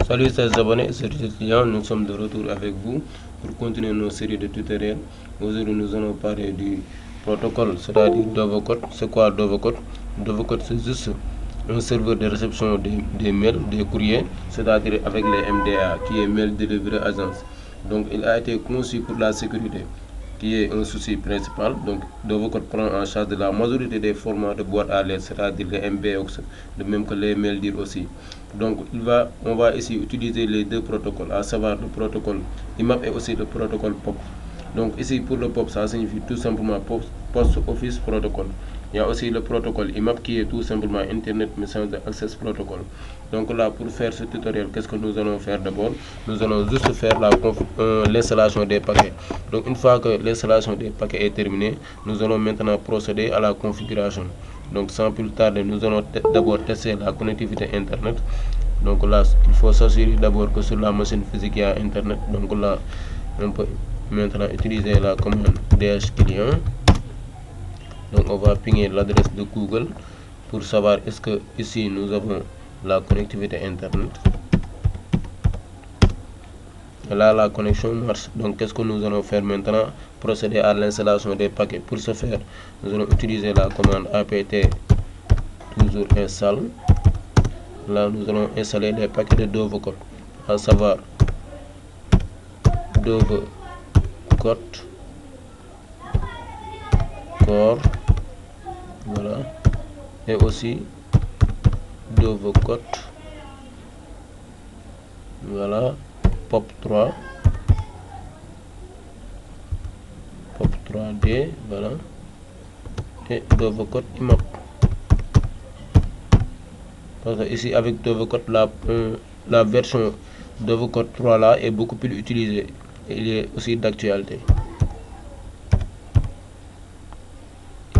Salut chers abonnés, c'est étudiants, nous sommes de retour avec vous pour continuer nos séries de tutoriels. Aujourd'hui nous allons parler du protocole, c'est-à-dire Dovecot. C'est quoi Dovecot? Dovecot c'est juste un serveur de réception des mails, des courriers, c'est-à-dire avec les MDA, qui est Mail Delivery Agence. Donc il a été conçu pour la sécurité, qui est un souci principal. Donc Dovecot prend en charge de la majorité des formats de boîte à lettres, c'est-à-dire les MBOX, de même que les mails dire aussi. Donc on va ici utiliser les deux protocoles, à savoir le protocole IMAP et aussi le protocole POP. Donc ici pour le POP, ça signifie tout simplement Post Office Protocol. Il y a aussi le protocole IMAP qui est tout simplement Internet Messenger Access Protocol. Donc là, pour faire ce tutoriel, qu'est-ce que nous allons faire d'abord? Nous allons juste faire l'installation des paquets. Donc une fois que l'installation des paquets est terminée, nous allons maintenant procéder à la configuration. Donc sans plus tarder, nous allons d'abord tester la connectivité Internet. Donc là, il faut s'assurer d'abord que sur la machine physique il y a Internet. Donc là, on peut maintenant utiliser la commande DHClient. Donc on va pinguer l'adresse de Google pour savoir est-ce que ici nous avons la connectivité Internet. Et là la connexion marche. Donc qu'est-ce que nous allons faire maintenant? Procéder à l'installation des paquets. Pour ce faire, nous allons utiliser la commande apt toujours install. Là nous allons installer les paquets de Dovecot, à savoir Dovecot Core, voilà, et aussi Dovecot, voilà, Pop 3, Pop 3D, voilà, et Dovecot IMAP. Parce que ici avec Dovecot la version Dovecot 3 là est beaucoup plus utilisée et il est aussi d'actualité.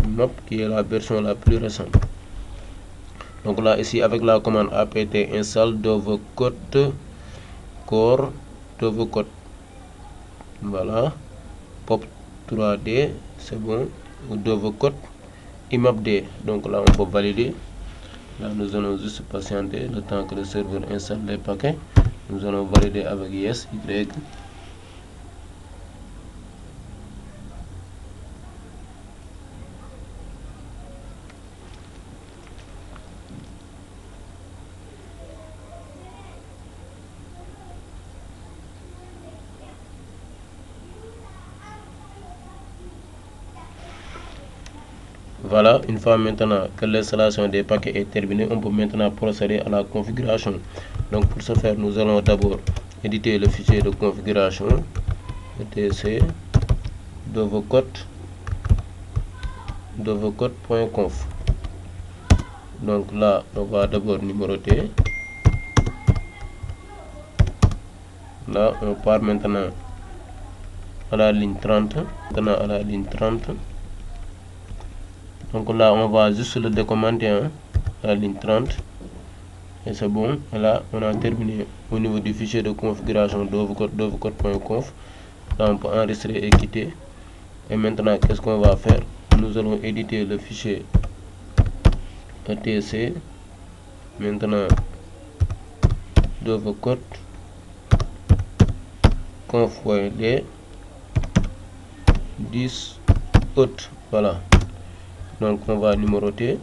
IMAP qui est la version la plus récente. Donc là ici avec la commande apt install Dovecot Core Dovecot, voilà, Pop 3D, c'est bon, Dovecot IMAP-D. Donc là on peut valider. Là nous allons juste patienter le temps que le serveur installe les paquets. Nous allons valider avec yes, Y. Voilà, une fois maintenant que l'installation des paquets est terminée, on peut maintenant procéder à la configuration. Donc pour ce faire, nous allons d'abord éditer le fichier de configuration, etc dovecot.conf. Donc là, on va d'abord numéroter. Là, on part maintenant à la ligne 30. Maintenant à la ligne 30. Donc là, on va juste le décommander à la ligne 30. Et c'est bon. Et là, on a terminé au niveau du fichier de configuration dovecot.conf. Là, on peut enregistrer et quitter. Et maintenant, qu'est-ce qu'on va faire? Nous allons éditer le fichier etc. Maintenant, Dovecot conf.d 10 autres. Voilà. Donc on va numéroter.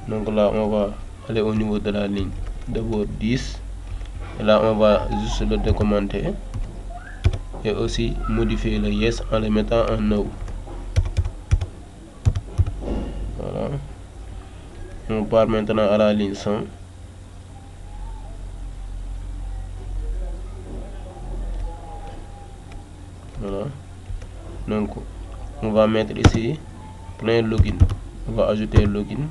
Donc là on va aller au niveau de la ligne d'abord 10. Et là on va juste le décommenter et aussi modifier le yes en le mettant en no. Voilà. On part maintenant à la ligne 100. Voilà. Donc on va mettre ici plein login. On va ajouter login.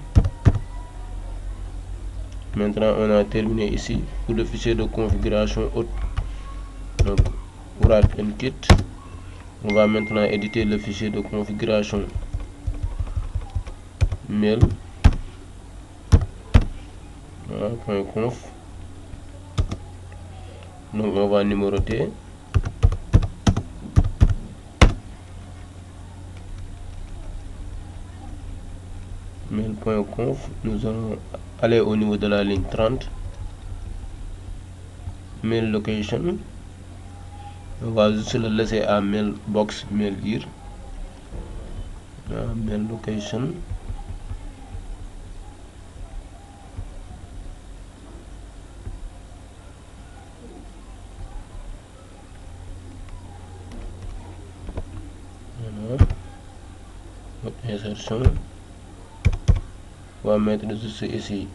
Maintenant on a terminé ici pour le fichier de configuration haute. Donc write and kit. On va maintenant éditer le fichier de configuration mail, voilà, .conf. Donc on va numéroter. mail.conf, nous allons aller au niveau de la ligne 30, mail location, on va juste le laisser à mailbox mail here, mail location. Notre insertion, on va mettre juste ici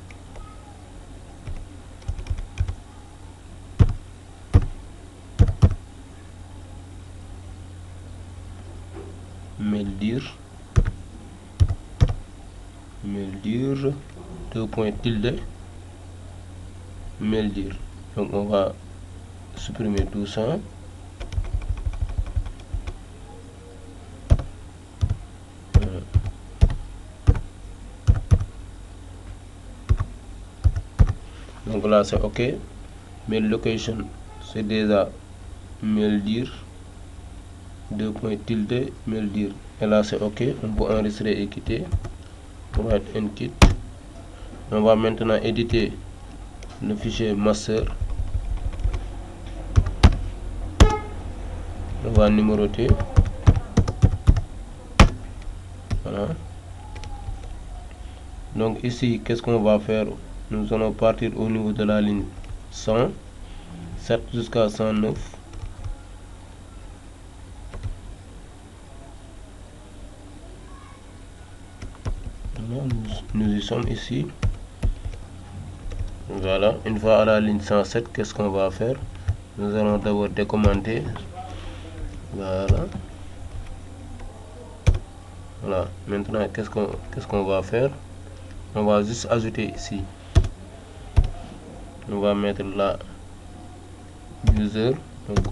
mail dire 2 points tilde mail dire. Donc on va supprimer tout ça. Donc là c'est ok. Mail location c'est déjà mail dire 2 points tilde mail dire, et là c'est ok. On peut enregistrer et quitter. Write and quit. On va maintenant éditer le fichier master. On va numéroter. Voilà. Donc ici qu'est-ce qu'on va faire? Nous allons partir au niveau de la ligne 100, 7 jusqu'à 109. Voilà, nous y sommes ici. Voilà, une fois à la ligne 107, qu'est-ce qu'on va faire? Nous allons d'abord décommenter. Voilà. Voilà, maintenant qu'est-ce qu'on va faire? On va juste ajouter ici. On va mettre là user. Donc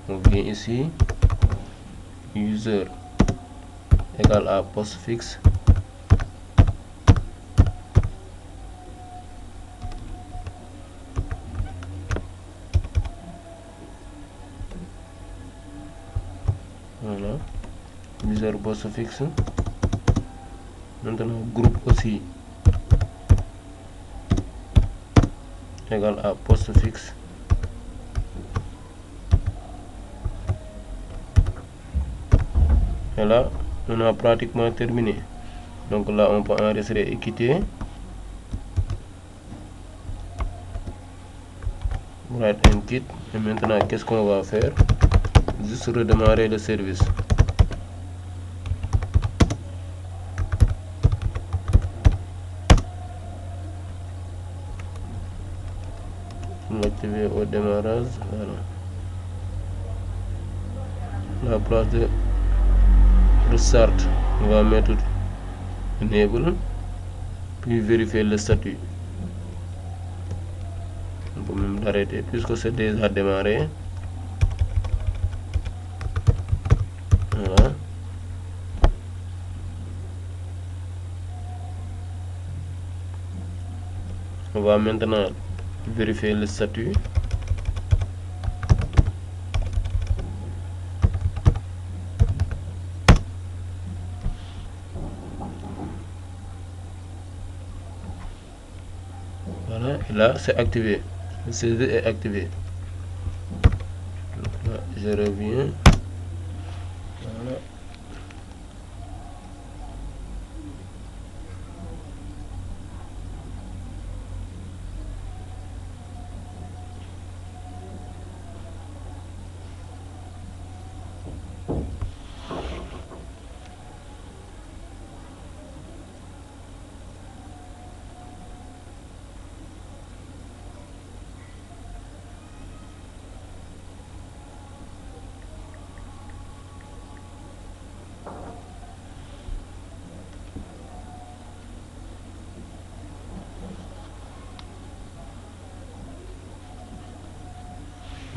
on vient ici, user égale à postfixe. Voilà, user postfixe. Maintenant groupe aussi égale à postfixe. Et là on a pratiquement terminé. Donc là on peut enregistrer et quitter. Write and quit. Et maintenant qu'est-ce qu'on va faire? Juste redémarrer le service. L'activer au démarrage. Voilà. La place de restart, on va mettre enable, puis vérifier le statut. On peut même l'arrêter puisque c'est déjà démarré. Voilà. On va maintenant vérifier le statut. Voilà, et là c'est activé. Le service est activé. Donc là, je reviens. Voilà.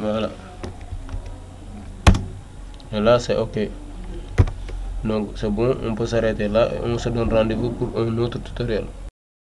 Voilà. Et là c'est ok. Donc c'est bon, on peut s'arrêter là et on se donne rendez-vous pour un autre tutoriel.